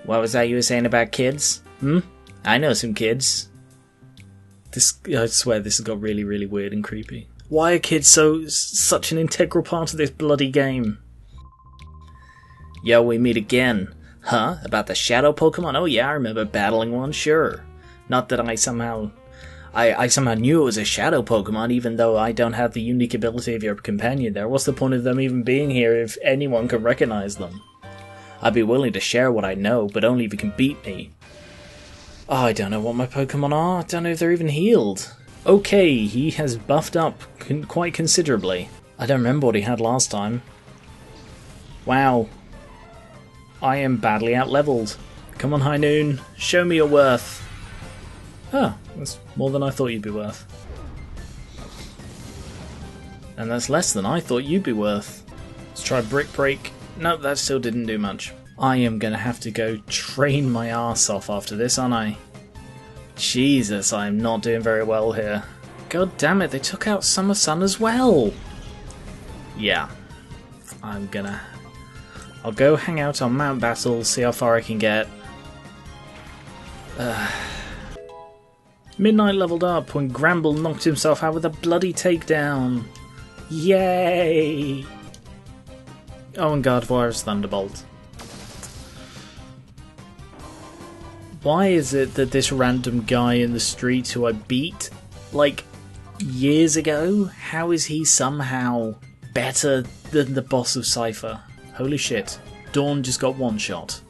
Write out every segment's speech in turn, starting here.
What was that you were saying about kids? I know some kids. I swear this has got really, really weird and creepy. Why are kids such an integral part of this bloody game? Yo, we meet again. Huh? About the Shadow Pokémon? Oh yeah, I remember battling one, sure. Not that I somehow knew it was a Shadow Pokémon, even though I don't have the unique ability of your companion there. What's the point of them even being here if anyone can recognize them? I'd be willing to share what I know, but only if you can beat me. Oh, I don't know what my Pokémon are. I don't know if they're even healed. Okay, he has buffed up quite considerably. I don't remember what he had last time. Wow. I am badly out-leveled. Come on, High Noon, show me your worth. Oh, that's more than I thought you'd be worth. And that's less than I thought you'd be worth. Let's try Brick Break. Nope, that still didn't do much. I am going to have to go train my arse off after this, aren't I? Jesus, I am not doing very well here. God damn it, they took out Summer Sun as well! Yeah. I'll go hang out on Mount Battle, see how far I can get. Midnight leveled up when Gramble knocked himself out with a bloody takedown. Yay! Oh, and Gardevoir's Thunderbolt. Why is it that this random guy in the street who I beat, like, years ago, how is he somehow better than the boss of Cypher? Holy shit. Dawn just got one shot.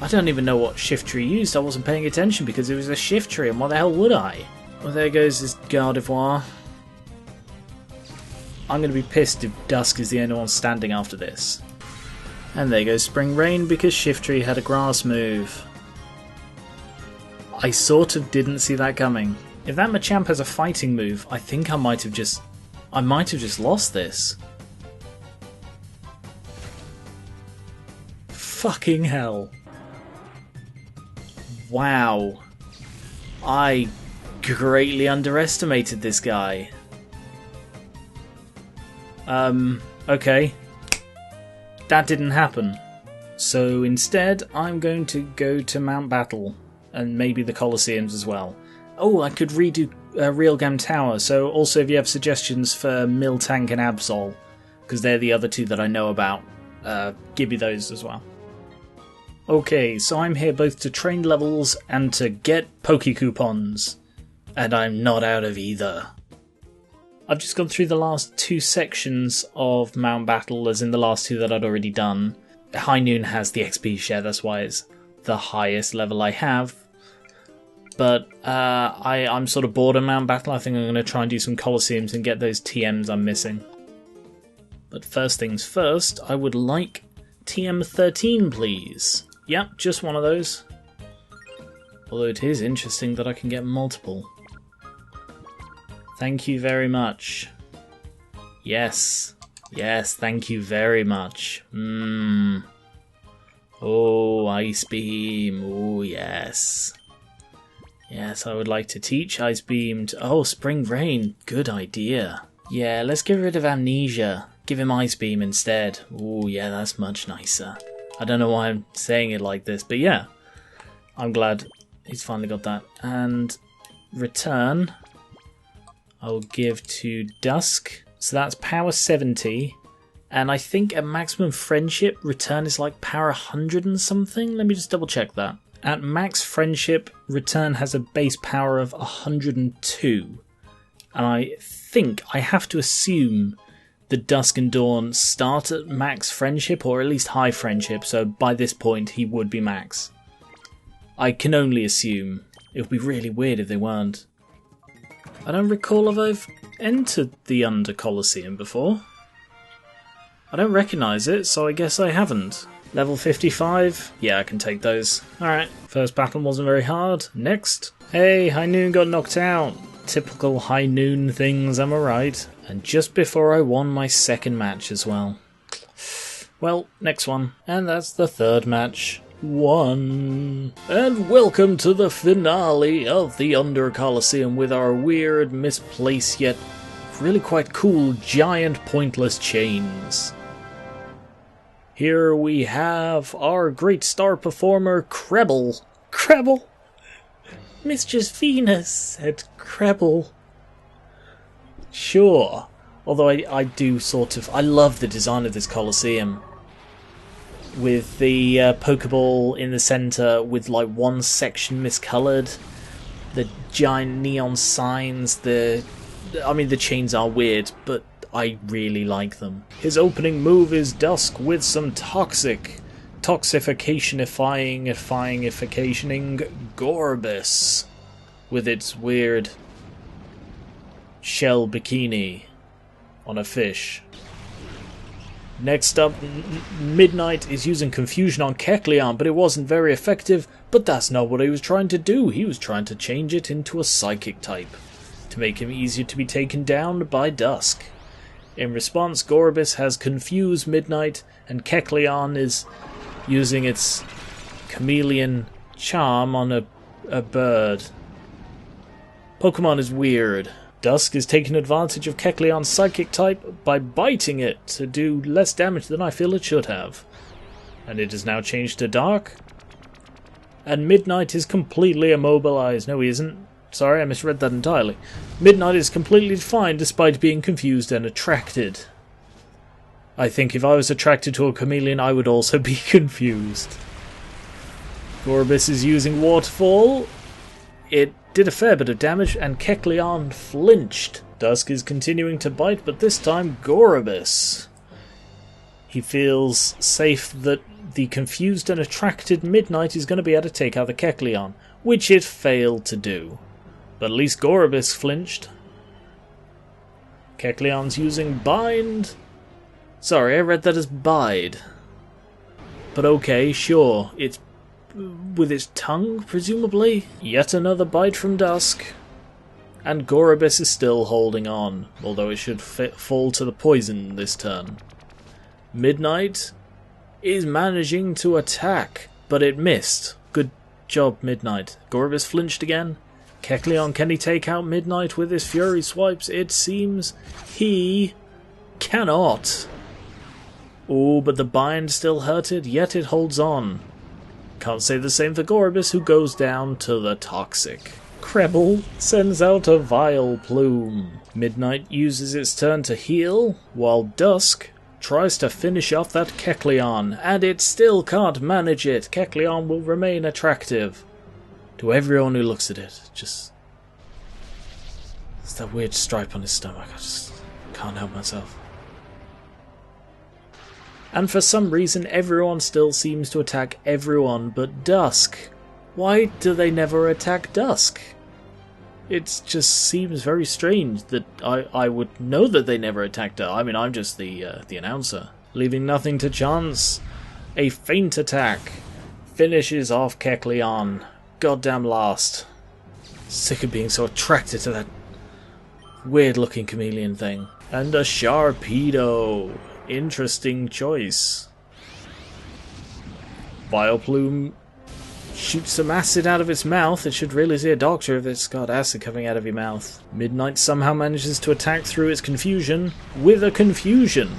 I don't even know what shift tree used. I wasn't paying attention because it was a shift tree, and why the hell would I? Well, there goes this Gardevoir. I'm going to be pissed if Dusk is the only one standing after this. And there goes Spring Rain because Shiftry had a grass move. I sort of didn't see that coming. If that Machamp has a fighting move, I think I might have just lost this. Fucking hell. Wow. I greatly underestimated this guy. Okay. That didn't happen. So instead, I'm going to go to Mount Battle, and maybe the Colosseums as well. Oh, I could redo Realgam Tower, so also if you have suggestions for Miltank and Absol, because they're the other two that I know about, give me those as well. Okay, so I'm here both to train levels and to get Poke Coupons, and I'm not out of either. I've just gone through the last two sections of Mount Battle, as in the last two that I'd already done. High Noon has the XP share, that's why it's the highest level I have. But I'm sort of bored of Mount Battle. I think I'm going to try and do some Colosseums and get those TMs I'm missing. But first things first, I would like TM13, please. Yep, just one of those. Although it is interesting that I can get multiple. Thank you very much. Yes. Yes, thank you very much. Oh, Ice Beam. Oh, yes. Yes, I would like to teach Ice Beam to... Oh, Spring Rain. Good idea. Yeah, let's get rid of Amnesia. Give him Ice Beam instead. Oh, yeah, that's much nicer. I don't know why I'm saying it like this, but yeah. I'm glad he's finally got that. And Return, I'll give to Dusk. So that's power 70. And I think at maximum friendship, Return is like power 100 and something. Let me just double check that. At max friendship, Return has a base power of 102. And I think I have to assume the Dusk and Dawn start at max friendship, or at least high friendship, so by this point he would be max. I can only assume. It would be really weird if they weren't. I don't recall if I've entered the Under Colosseum before. I don't recognise it, so I guess I haven't. Level 55? Yeah, I can take those. Alright, first battle wasn't very hard. Next. Hey, High Noon got knocked out. Typical High Noon things, am I right? And just before I won my second match as well. Well, next one. And that's the third match. 1. And welcome to the finale of the Under Colosseum with our weird, misplaced yet really quite cool giant pointless chains. Here we have our great star performer, Creble. Creble? Mistress Venus, said Creble. Sure. Although I do sort of... I love the design of this Colosseum. With the Pokeball in the centre with like one section miscoloured. The giant neon signs. The chains are weird, but I really like them. His opening move is Dusk with some toxificationifying Gorbis. With its weird shell bikini on a fish. Next up, Midnight is using Confusion on Kecleon, but it wasn't very effective. But that's not what he was trying to do. He was trying to change it into a Psychic type, to make him easier to be taken down by Dusk. In response, Gorbis has confused Midnight, and Kecleon is using its chameleon charm on a bird. Pokemon is weird. Dusk is taking advantage of Kecleon's Psychic type by biting it to do less damage than I feel it should have. And it has now changed to Dark. And Midnight is completely immobilized. No, he isn't. Sorry, I misread that entirely. Midnight is completely fine despite being confused and attracted. I think if I was attracted to a chameleon, I would also be confused. Gorbis is using Waterfall. It did a fair bit of damage, and Kecleon flinched. Dusk is continuing to bite, but this time Gorbis. He feels safe that the confused and attracted Midnight is going to be able to take out the Kecleon, which it failed to do. But at least Gorbis flinched. Kecleon's using Bind. Sorry, I read that as Bide. But okay, sure, it's with its tongue, presumably. Yet another bite from Dusk. And Gorbis is still holding on, although it should fall to the poison this turn. Midnight is managing to attack, but it missed. Good job, Midnight. Gorbis flinched again. Kecleon, can he take out Midnight with his Fury Swipes? It seems he cannot. Oh, but the bind still hurted, yet it holds on. Can't say the same for Gorbis, who goes down to the Toxic. Creble sends out a Vileplume. Midnight uses its turn to heal, while Dusk tries to finish off that Kecleon, and it still can't manage it. Kecleon will remain attractive to everyone who looks at it. Just... it's that weird stripe on his stomach. I just can't help myself. And for some reason, everyone still seems to attack everyone but Dusk. Why do they never attack Dusk? It just seems very strange that I would know that they never attacked her. I mean, I'm just the announcer. Leaving nothing to chance, a feint attack finishes off Kecleon. Goddamn last. Sick of being so attracted to that weird-looking chameleon thing. And a Sharpedo. Interesting choice. Vileplume shoots some acid out of its mouth. It should really see a doctor if it's got acid coming out of your mouth. Midnight somehow manages to attack through its confusion with a confusion.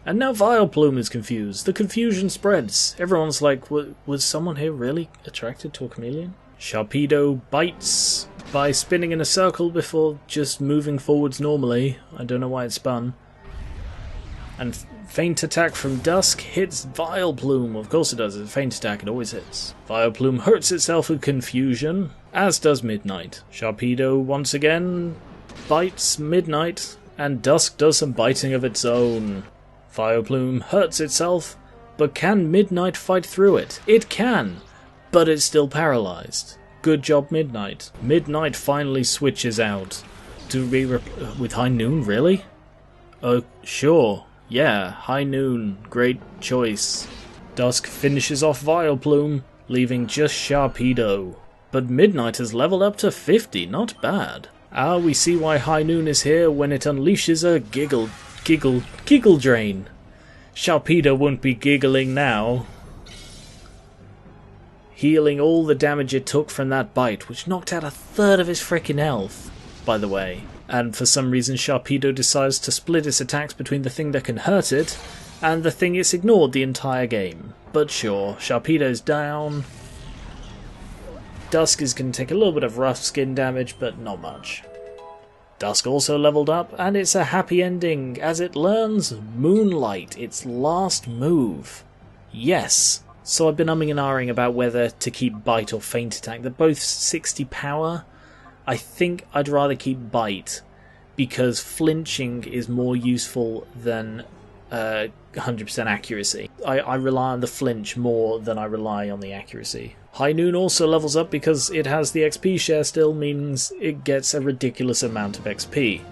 And now Vileplume is confused. The confusion spreads. Everyone's like, was someone here really attracted to a chameleon? Sharpedo bites by spinning in a circle before just moving forwards normally. I don't know why it spun. And feint attack from Dusk hits Vileplume. Of course it does. It's a feint attack. It always hits. Vileplume hurts itself with confusion, as does Midnight. Sharpedo once again bites Midnight, and Dusk does some biting of its own. Vileplume hurts itself, but can Midnight fight through it? It can, but it's still paralyzed. Good job, Midnight. Midnight finally switches out. To be with High Noon, really? Oh, sure. Yeah, High Noon. Great choice. Dusk finishes off Vileplume, leaving just Sharpedo. But Midnight has leveled up to 50, not bad. Ah, we see why High Noon is here when it unleashes a Giggle Drain. Sharpedo won't be giggling now. Healing all the damage it took from that bite, which knocked out a third of his frickin' health. by the way. And for some reason Sharpedo decides to split its attacks between the thing that can hurt it and the thing it's ignored the entire game. But sure, Sharpedo's down. Dusk is going to take a little bit of rough skin damage, but not much. Dusk also leveled up, and it's a happy ending as it learns Moonlight, its last move. Yes, so I've been umming and ahhing about whether to keep Bite or Feint Attack. They're both 60 power. I think I'd rather keep Bite, because flinching is more useful than 100% accuracy. I rely on the flinch more than I rely on the accuracy. High Noon also levels up because it has the XP share still, means it gets a ridiculous amount of XP.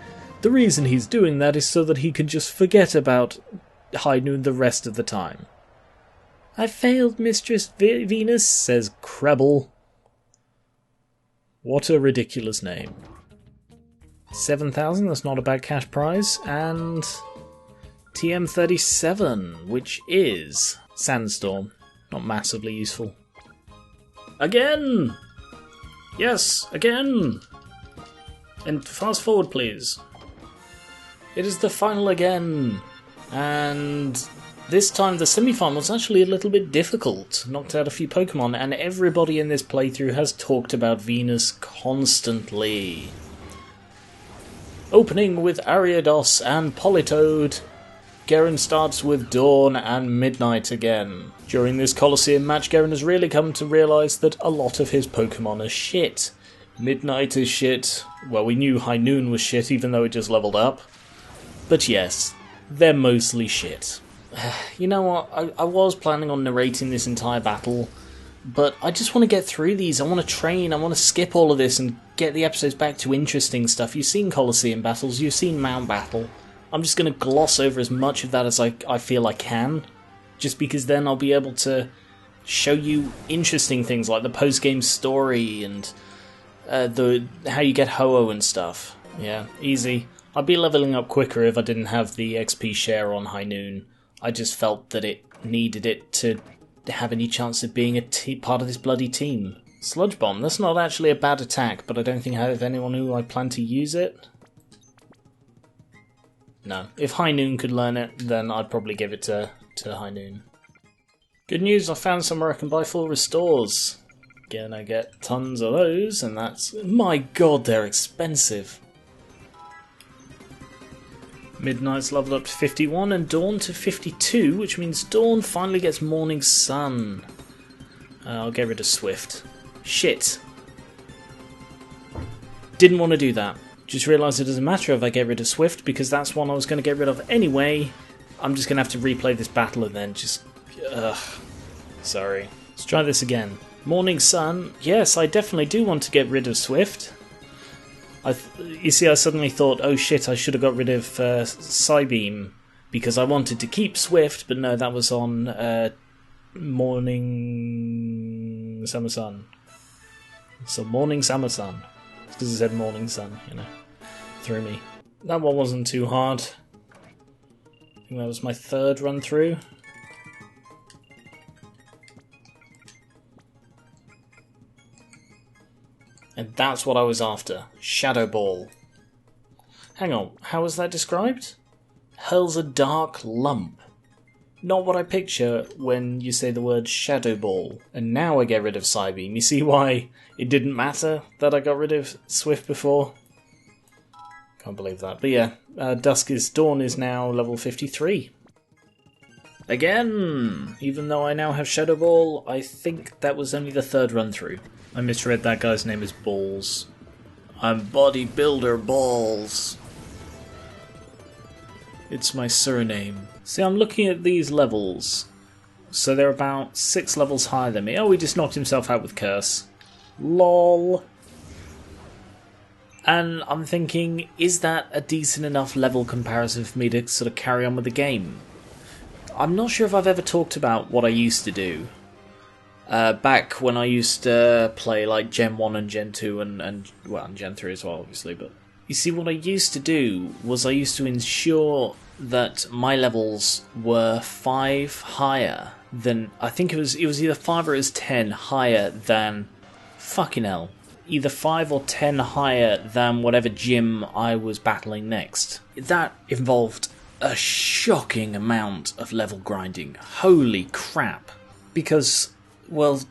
The reason he's doing that is so that he can just forget about High Noon the rest of the time. I failed, Mistress Venus, says Krebel. What a ridiculous name. 7,000, that's not a bad cash prize, and TM37, which is Sandstorm. Not massively useful. Again! Yes, again! And fast forward, please. It is the final again. And this time the semi-final was actually a little bit difficult. Knocked out a few Pokemon, and everybody in this playthrough has talked about Venus constantly. Opening with Ariados and Politoed, Geran starts with Dawn and Midnight again. During this Colosseum match, Geran has really come to realise that a lot of his Pokemon are shit. Midnight is shit. Well, we knew High Noon was shit even though it just leveled up. But yes, they're mostly shit. You know what, I was planning on narrating this entire battle, but I just want to get through these. I want to train, I want to skip all of this and get the episodes back to interesting stuff. You've seen Colosseum battles, you've seen Mount Battle. I'm just going to gloss over as much of that as I feel I can, just because then I'll be able to show you interesting things like the post-game story and how you get Ho-Oh and stuff. Yeah, easy. I'd be leveling up quicker if I didn't have the XP share on High Noon. I just felt that it needed it to have any chance of being a part of this bloody team. Sludge Bomb, that's not actually a bad attack, but I don't think I have anyone who I plan to use it. No. If High Noon could learn it, then I'd probably give it to High Noon. Good news, I found somewhere I can buy full restores. Gonna get tons of those, and that's... My god, they're expensive. Midnight's leveled up to 51 and Dawn to 52, which means Dawn finally gets Morning Sun. I'll get rid of Swift. Shit. Didn't want to do that. Just realised it doesn't matter if I get rid of Swift, because that's one I was going to get rid of anyway. I'm just going to have to replay this battle and then just... Ugh. Sorry. Let's try this again. Morning Sun. Yes, I definitely do want to get rid of Swift. You see, I suddenly thought, oh shit, I should have got rid of Psybeam, because I wanted to keep Swift, but no, that was on Morning Summer Sun. So Morning Summer Sun. Because it said Morning Sun, you know. Threw me. That one wasn't too hard. I think that was my third run through. And that's what I was after. Shadow Ball. Hang on, how was that described? Hurls a dark lump. Not what I picture when you say the word Shadow Ball. And now I get rid of Psybeam. You see why it didn't matter that I got rid of Swift before? Can't believe that. But yeah, Dawn is now level 53. Again! Even though I now have Shadow Ball, I think that was only the third run through. I misread that guy's name as Balls. I'm Bodybuilder Balls. It's my surname. See, I'm looking at these levels. So they're about 6 levels higher than me. Oh, he just knocked himself out with Curse. LOL. And I'm thinking, is that a decent enough level comparison for me to sort of carry on with the game? I'm not sure if I've ever talked about what I used to do. Back when I used to play like Gen 1 and Gen 2 and Gen 3 as well, obviously. But you see, what I used to do was I used to ensure that my levels were 5 higher than... I think it was either 5 or it was 10 higher than... Fucking hell. either 5 or 10 higher than whatever gym I was battling next. That involved a shocking amount of level grinding. Holy crap. Because, well,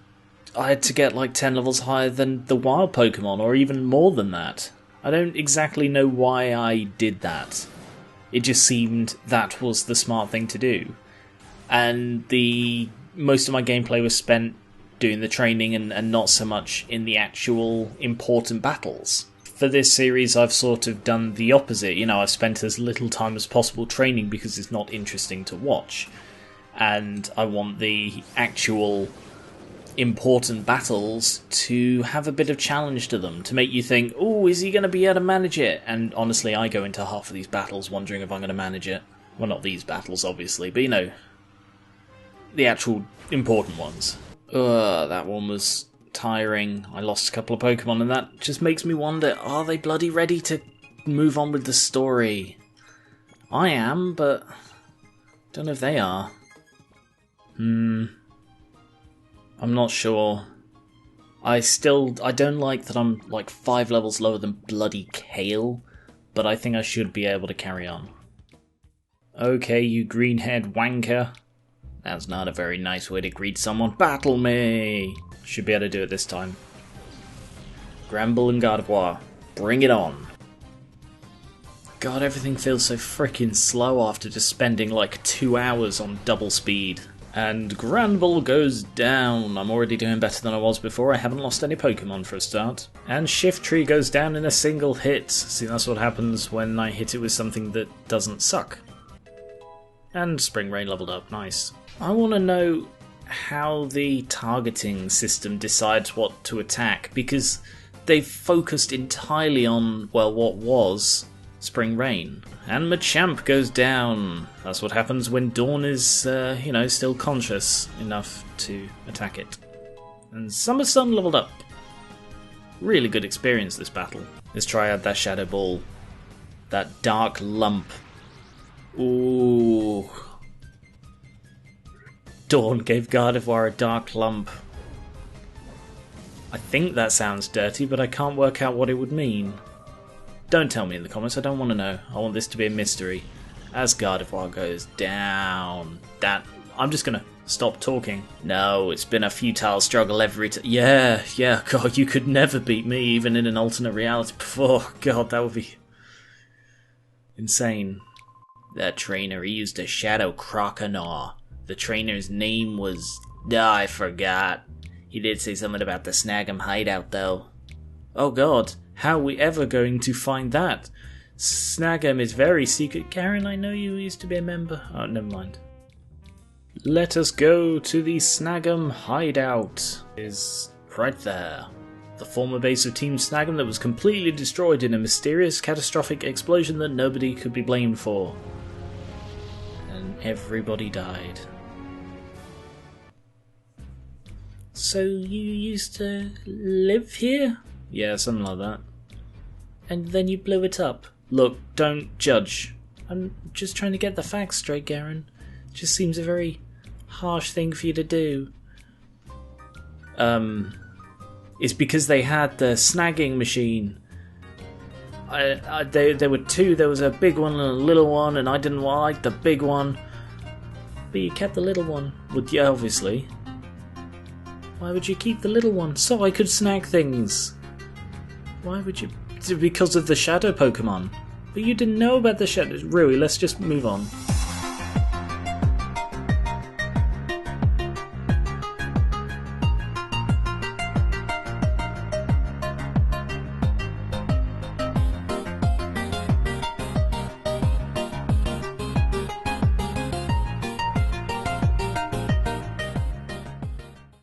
I had to get like 10 levels higher than the wild Pokemon, or even more than that. I don't exactly know why I did that. It just seemed that was the smart thing to do. And most of my gameplay was spent doing the training and not so much in the actual important battles. For this series, I've sort of done the opposite. You know, I've spent as little time as possible training because it's not interesting to watch. And I want the actual important battles to have a bit of challenge to them, to make you think, oh, is he going to be able to manage it? And honestly, I go into half of these battles wondering if I'm going to manage it. Well, not these battles, obviously, but you know, the actual important ones. Ugh, that one was tiring. I lost a couple of Pokemon, and that just makes me wonder, are they bloody ready to move on with the story? I am, but don't know if they are. I'm not sure. I don't like that I'm like 5 levels lower than bloody Cail, but I think I should be able to carry on. Okay, you green-haired wanker. That's not a very nice way to greet someone. Battle me! Should be able to do it this time. Gramble and Gardevoir. Bring it on. God, everything feels so freaking slow after just spending like 2 hours on double speed. And Granbull goes down. I'm already doing better than I was before. I haven't lost any Pokemon for a start. And Shiftry goes down in a single hit. See, that's what happens when I hit it with something that doesn't suck. And Spring Rain leveled up. Nice. I want to know how the targeting system decides what to attack, because they've focused entirely on, well, what was Spring Rain. And Machamp goes down. That's what happens when Dawn is, still conscious enough to attack it. And Summer Sun leveled up. Really good experience, this battle. Let's try out that Shadow Ball. That Dark Lump. Ooh. Dawn gave Gardevoir a Dark Lump. I think that sounds dirty, but I can't work out what it would mean. Don't tell me in the comments, I don't want to know. I want this to be a mystery. As Gardevoir goes down. I'm just gonna stop talking. No, it's been a futile struggle every time. Yeah, God, you could never beat me, even in an alternate reality. Oh, God, that would be insane. That trainer, he used a Shadow Croconaw. The trainer's name was... I forgot. He did say something about the Snag'em hideout, though. Oh God, how are we ever going to find that? Snag'em is very secret. Karen, I know you used to be a member. Oh, never mind. Let us go to the Snag'em hideout. Is right there. The former base of Team Snag'em that was completely destroyed in a mysterious, catastrophic explosion that nobody could be blamed for. And everybody died. So you used to live here? Yeah, something like that. And then you blew it up. Look, don't judge. I'm just trying to get the facts straight, Geran. It just seems a very harsh thing for you to do. It's because they had the snagging machine. There were two. There was a big one and a little one, and I didn't like the big one. But you kept the little one. Well, yeah, obviously. Why would you keep the little one? So I could snag things. Why would you? Because of the Shadow Pokémon. But you didn't know about the Shadow. Really, let's just move on.